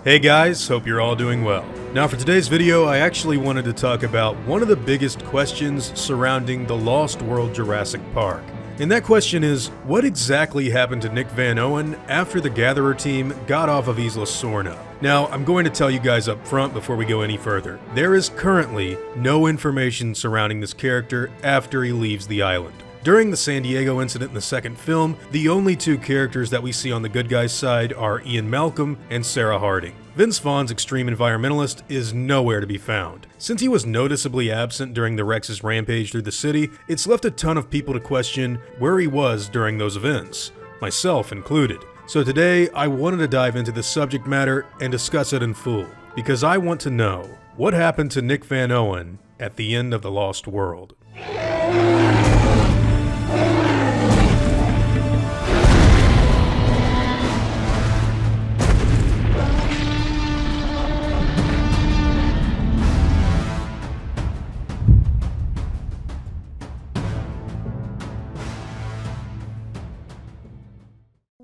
Hey guys, hope you're all doing well. Now for today's video, I actually wanted to talk about one of the biggest questions surrounding the Lost World Jurassic Park. And that question is, what exactly happened to Nick Van Owen after the Gatherer team got off of Isla Sorna? Now, I'm going to tell you guys up front before we go any further. There is currently no information surrounding this character after he leaves the island. During the San Diego incident in the second film, the only two characters that we see on the good guys' side are Ian Malcolm and Sarah Harding. Vince Vaughn's extreme environmentalist is nowhere to be found. Since he was noticeably absent during the Rex's rampage through the city, it's left a ton of people to question where he was during those events, myself included. So today, I wanted to dive into this subject matter and discuss it in full, because I want to know what happened to Nick Van Owen at the end of The Lost World.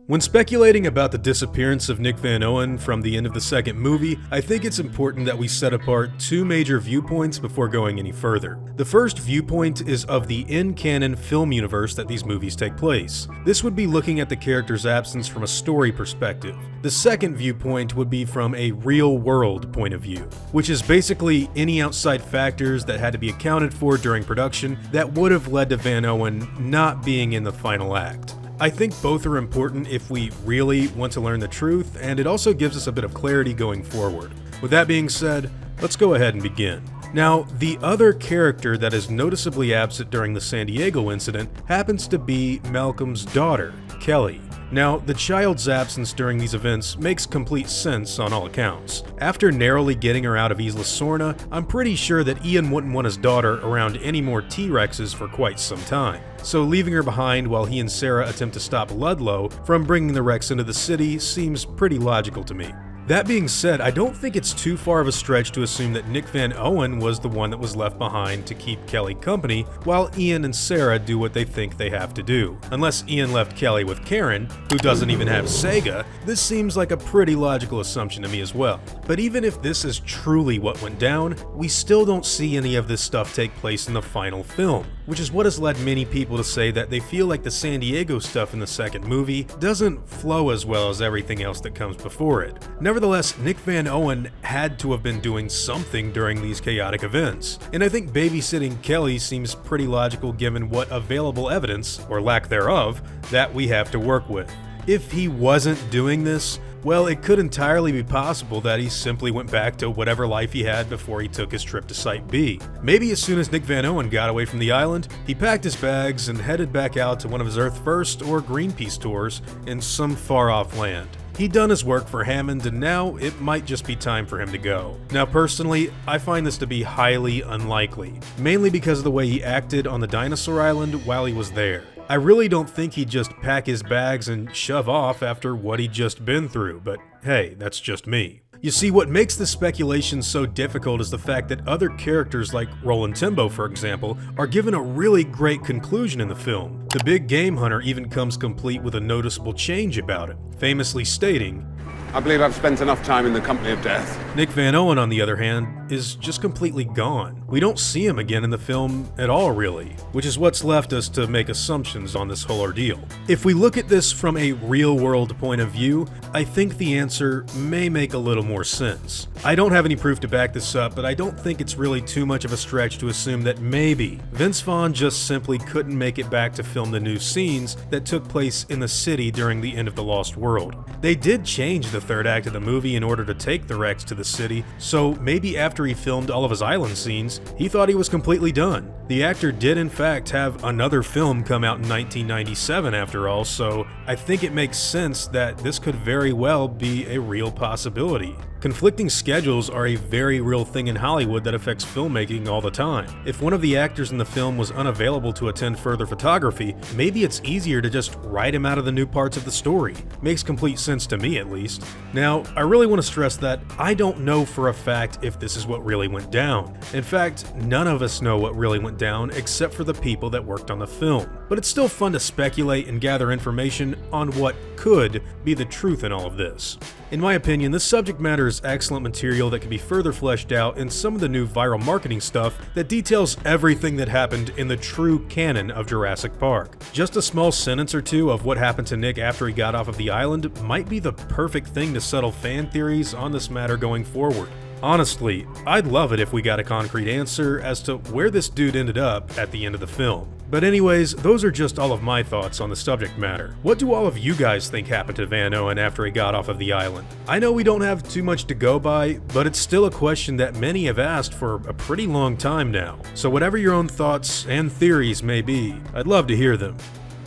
When speculating about the disappearance of Nick Van Owen from the end of the second movie, I think it's important that we set apart two major viewpoints before going any further. The first viewpoint is of the in-canon film universe that these movies take place. This would be looking at the character's absence from a story perspective. The second viewpoint would be from a real-world point of view, which is basically any outside factors that had to be accounted for during production that would have led to Van Owen not being in the final act. I think both are important if we really want to learn the truth, and it also gives us a bit of clarity going forward. With that being said, let's go ahead and begin. Now, the other character that is noticeably absent during the San Diego incident happens to be Malcolm's daughter, Kelly. Now, the child's absence during these events makes complete sense on all accounts. After narrowly getting her out of Isla Sorna, I'm pretty sure that Ian wouldn't want his daughter around any more T-Rexes for quite some time. So leaving her behind while he and Sarah attempt to stop Ludlow from bringing the Rex into the city seems pretty logical to me. That being said, I don't think it's too far of a stretch to assume that Nick Van Owen was the one that was left behind to keep Kelly company while Ian and Sarah do what they think they have to do. Unless Ian left Kelly with Karen, who doesn't even have Sega, this seems like a pretty logical assumption to me as well. But even if this is truly what went down, we still don't see any of this stuff take place in the final film, which is what has led many people to say that they feel like the San Diego stuff in the second movie doesn't flow as well as everything else that comes before it. Nevertheless, Nick Van Owen had to have been doing something during these chaotic events, and I think babysitting Kelly seems pretty logical given what available evidence, or lack thereof, that we have to work with. If he wasn't doing this, well, it could entirely be possible that he simply went back to whatever life he had before he took his trip to Site B. Maybe as soon as Nick Van Owen got away from the island, he packed his bags and headed back out to one of his Earth First or Greenpeace tours in some far-off land. He'd done his work for Hammond, and now it might just be time for him to go. Now personally, I find this to be highly unlikely, mainly because of the way he acted on the dinosaur island while he was there. I really don't think he'd just pack his bags and shove off after what he'd just been through, but hey, that's just me. You see, what makes this speculation so difficult is the fact that other characters like Roland Timbo, for example, are given a really great conclusion in the film. The big game hunter even comes complete with a noticeable change about him, famously stating, "I believe I've spent enough time in the company of death." Nick Van Owen, on the other hand, is just completely gone. We don't see him again in the film at all, really, which is what's left us to make assumptions on this whole ordeal. If we look at this from a real-world point of view, I think the answer may make a little more sense. I don't have any proof to back this up, but I don't think it's really too much of a stretch to assume that maybe Vince Vaughn just simply couldn't make it back to film the new scenes that took place in the city during the end of The Lost World. They did change the third act of the movie in order to take the Rex to the city, so maybe after he filmed all of his island scenes, he thought he was completely done. The actor did in fact have another film come out in 1997 after all, so I think it makes sense that this could very well be a real possibility. Conflicting schedules are a very real thing in Hollywood that affects filmmaking all the time. If one of the actors in the film was unavailable to attend further photography, maybe it's easier to just write him out of the new parts of the story. Makes complete sense to me, at least. Now, I really want to stress that I don't know for a fact if this is what really went down. In fact, none of us know what really went down except for the people that worked on the film. But it's still fun to speculate and gather information on what could be the truth in all of this. In my opinion, this subject matter there is excellent material that can be further fleshed out in some of the new viral marketing stuff that details everything that happened in the true canon of Jurassic Park. Just a small sentence or two of what happened to Nick after he got off of the island might be the perfect thing to settle fan theories on this matter going forward. Honestly, I'd love it if we got a concrete answer as to where this dude ended up at the end of the film. But anyways, those are just all of my thoughts on the subject matter. What do all of you guys think happened to Van Owen after he got off of the island? I know we don't have too much to go by, but it's still a question that many have asked for a pretty long time now. So whatever your own thoughts and theories may be, I'd love to hear them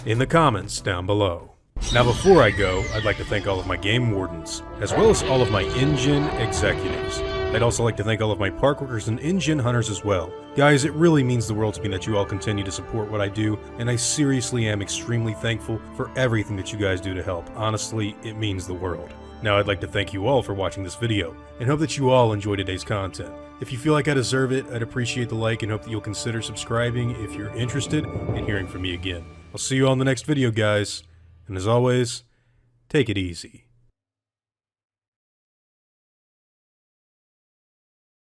in the comments down below. Now before I go, I'd like to thank all of my game wardens, as well as all of my InGen executives. I'd also like to thank all of my park workers and InGen hunters as well. Guys, it really means the world to me that you all continue to support what I do, and I seriously am extremely thankful for everything that you guys do to help. Honestly, it means the world. Now I'd like to thank you all for watching this video, and hope that you all enjoy today's content. If you feel like I deserve it, I'd appreciate the like and hope that you'll consider subscribing if you're interested in hearing from me again. I'll see you all in the next video, guys, and as always, take it easy.